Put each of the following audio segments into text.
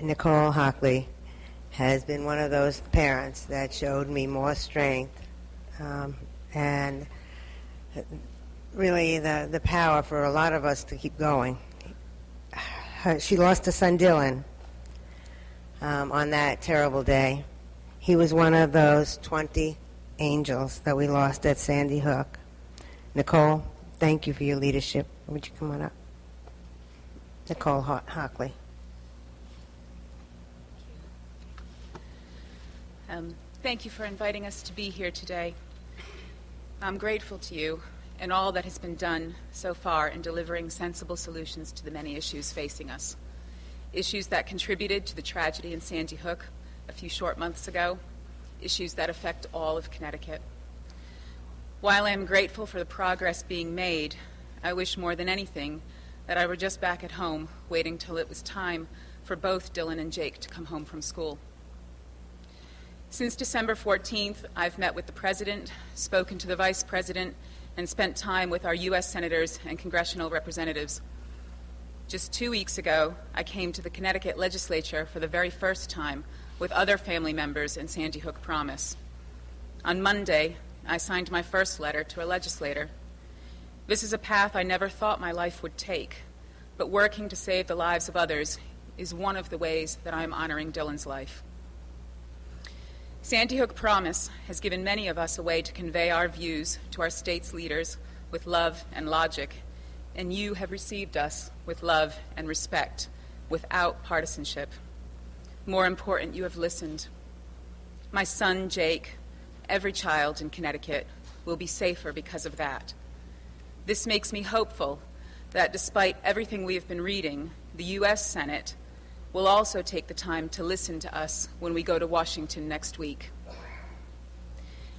Nicole Hockley has been one of those parents that showed me more strength and really the power for a lot of us to keep going. She lost her son Dylan on that terrible day. He was one of those 20 angels that we lost at Sandy Hook. Nicole, thank you for your leadership. Would you come on up? Nicole Hockley. Thank you for inviting us to be here today. I'm grateful to you and all that has been done so far in delivering sensible solutions to the many issues facing us. Issues that contributed to the tragedy in Sandy Hook a few short months ago, issues that affect all of Connecticut. While I am grateful for the progress being made, I wish more than anything that I were just back at home waiting till it was time for both Dylan and Jake to come home from school. Since December 14th, I've met with the President, spoken to the Vice President, and spent time with our U.S. Senators and congressional representatives. Just 2 weeks ago, I came to the Connecticut Legislature for the very first time with other family members in Sandy Hook Promise. On Monday, I signed my first letter to a legislator. This is a path I never thought my life would take, but working to save the lives of others is one of the ways that I am honoring Dylan's life. Sandy Hook Promise has given many of us a way to convey our views to our state's leaders with love and logic, and you have received us with love and respect, without partisanship. More important, you have listened. My son, Jake, every child in Connecticut will be safer because of that. This makes me hopeful that despite everything we have been reading, the U.S. Senate will also take the time to listen to us when we go to Washington next week.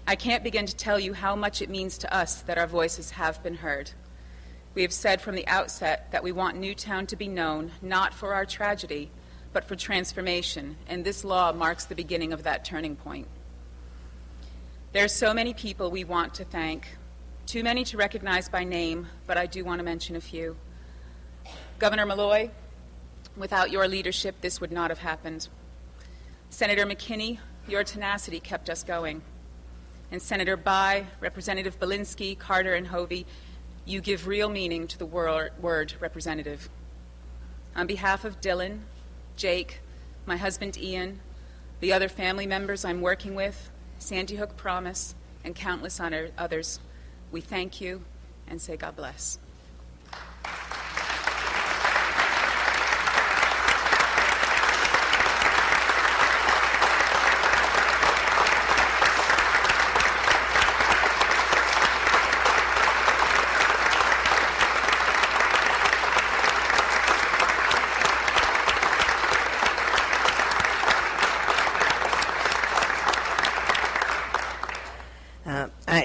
I can't begin to tell you how much it means to us that our voices have been heard. We have said from the outset that we want Newtown to be known not for our tragedy, but for transformation, and this law marks the beginning of that turning point. There are so many people we want to thank, too many to recognize by name, but I do want to mention a few. Governor Malloy, without your leadership, this would not have happened. Senator McKinney, your tenacity kept us going. And Senator Bai, Representative Belinsky, Carter, and Hovey, you give real meaning to the word representative. On behalf of Dylan, Jake, my husband Ian, the other family members I'm working with, Sandy Hook Promise, and countless others, we thank you and say God bless.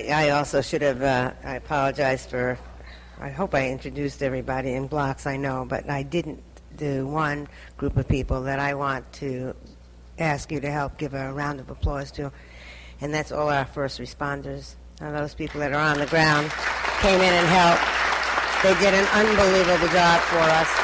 I also should have, I apologize for, I hope I introduced everybody in blocks, I know, but I didn't do one group of people that I want to ask you to help give a round of applause to, and that's all our first responders. Those people that are on the ground came in and helped. They did an unbelievable job for us.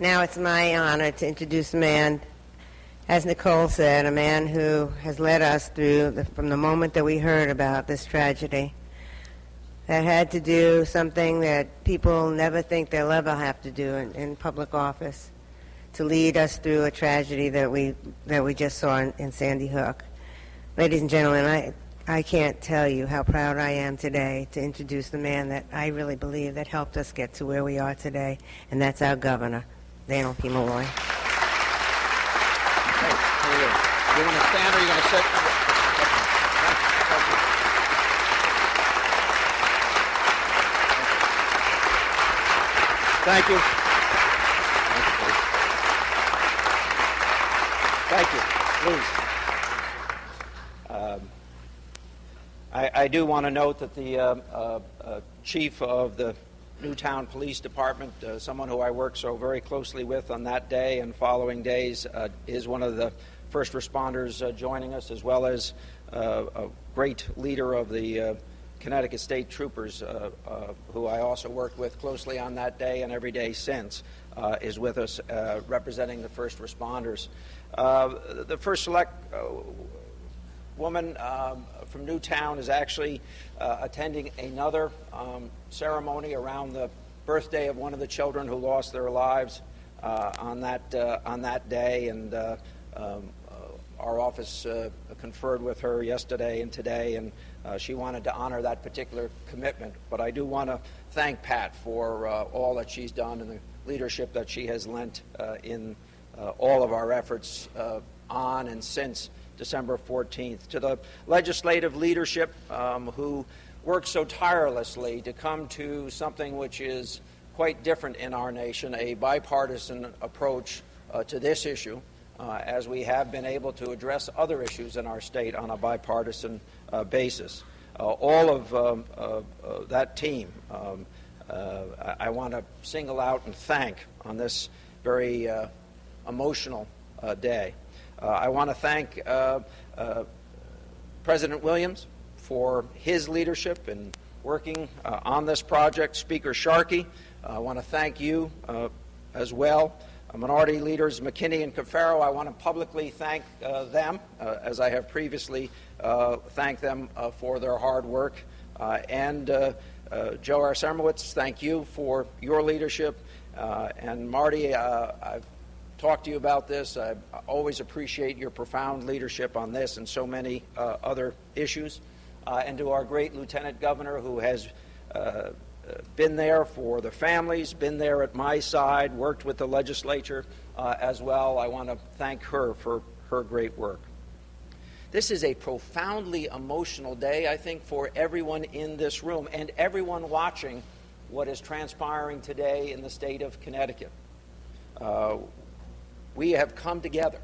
Now it's my honor to introduce a man, as Nicole said, a man who has led us through, from the moment that we heard about this tragedy, that had to do something that people never think they'll ever have to do in public office, to lead us through a tragedy that we just saw in Sandy Hook. Ladies and gentlemen, I can't tell you how proud I am today to introduce the man that I really believe that helped us get to where we are today, and that's our governor, Daniel P. Malloy. Hey, how are you? You want to stand or are you going to sit? Thank you. Thank you. Please. I do want to note that the chief of the Newtown Police Department, someone who I work so very closely with on that day and following days, is one of the first responders joining us, as well as a great leader of the Connecticut State Troopers, who I also worked with closely on that day and every day since, is with us representing the first responders. The first select woman from Newtown is actually attending another ceremony around the birthday of one of the children who lost their lives on that day, and our office conferred with her yesterday and today, and she wanted to honor that particular commitment. But I do want to thank Pat for all that she's done and the leadership that she has lent in all of our efforts on and since December 14th. To the legislative leadership who worked so tirelessly to come to something which is quite different in our nation, a bipartisan approach to this issue, as we have been able to address other issues in our state on a bipartisan basis. All of that team, I want to single out and thank on this very emotional day. I want to thank President Williams for his leadership in working on this project. Speaker Sharkey, I want to thank you as well. Minority Leaders McKinney and Cafaro, I want to publicly thank them, as I have previously thanked them for their hard work. And Joe Arsemowitz, thank you for your leadership. And Marty, I've talked to you about this. I always appreciate your profound leadership on this and so many other issues. And to our great Lieutenant Governor, who has been there for the families, been there at my side, worked with the legislature as well. I want to thank her for her great work. This is a profoundly emotional day, I think, for everyone in this room and everyone watching what is transpiring today in the state of Connecticut. We have come together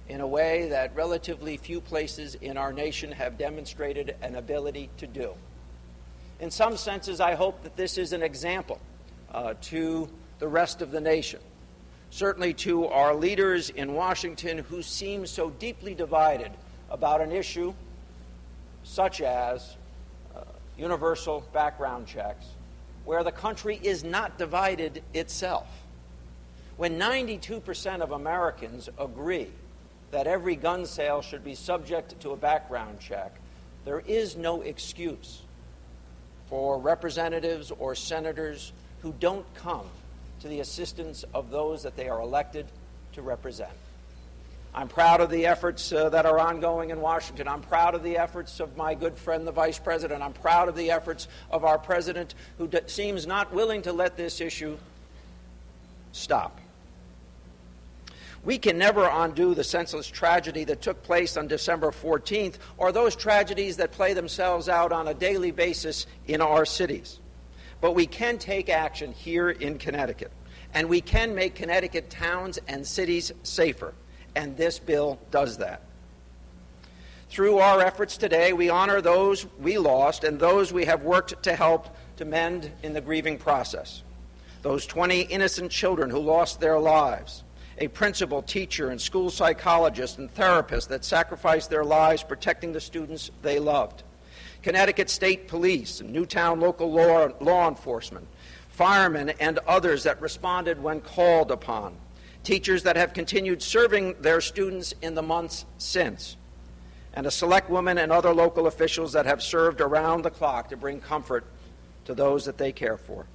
in a way that relatively few places in our nation have demonstrated an ability to do. In some senses, I hope that this is an example to the rest of the nation, certainly to our leaders in Washington who seem so deeply divided about an issue such as universal background checks, where the country is not divided itself. When 92% of Americans agree that every gun sale should be subject to a background check, there is no excuse for representatives or senators who don't come to the assistance of those that they are elected to represent. I'm proud of the efforts that are ongoing in Washington. I'm proud of the efforts of my good friend, the Vice President. I'm proud of the efforts of our President, who seems not willing to let this issue stop. We can never undo the senseless tragedy that took place on December 14th, or those tragedies that play themselves out on a daily basis in our cities. But we can take action here in Connecticut, and we can make Connecticut towns and cities safer, and this bill does that. Through our efforts today, we honor those we lost and those we have worked to help to mend in the grieving process. Those 20 innocent children who lost their lives, a principal, teacher, and school psychologist and therapist that sacrificed their lives protecting the students they loved. Connecticut State Police and Newtown local law enforcement, firemen, and others that responded when called upon. Teachers that have continued serving their students in the months since. And a select woman and other local officials that have served around the clock to bring comfort to those that they care for.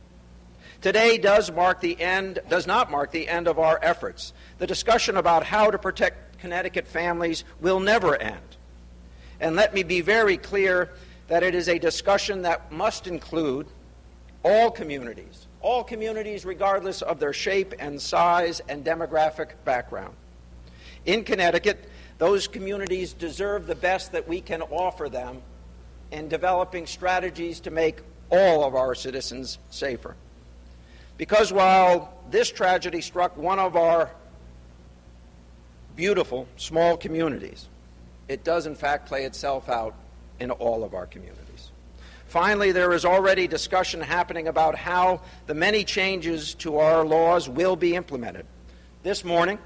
Today does not mark the end of our efforts. The discussion about how to protect Connecticut families will never end. And let me be very clear that it is a discussion that must include all communities regardless of their shape and size and demographic background. In Connecticut, those communities deserve the best that we can offer them in developing strategies to make all of our citizens safer. Because while this tragedy struck one of our beautiful small communities, it does in fact play itself out in all of our communities. Finally, there is already discussion happening about how the many changes to our laws will be implemented. This morning,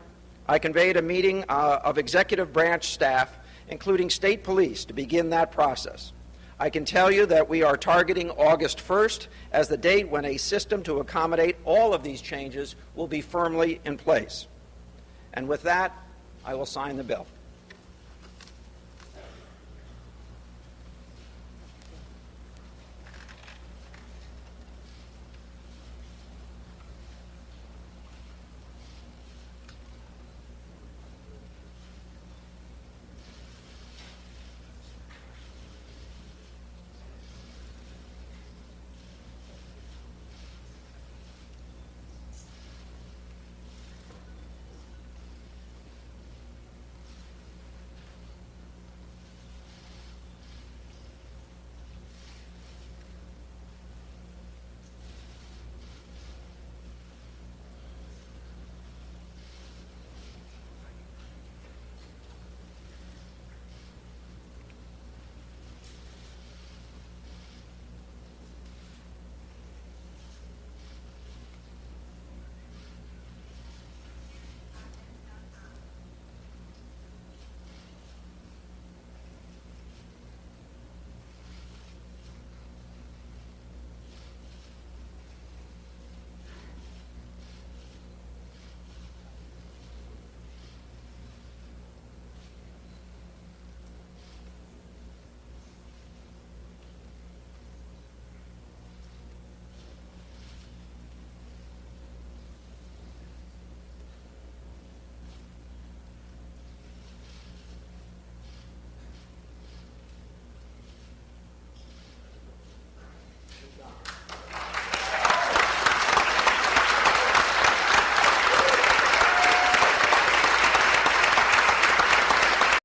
I convened a meeting of executive branch staff, including state police, to begin that process. I can tell you that we are targeting August 1st as the date when a system to accommodate all of these changes will be firmly in place. And with that, I will sign the bill.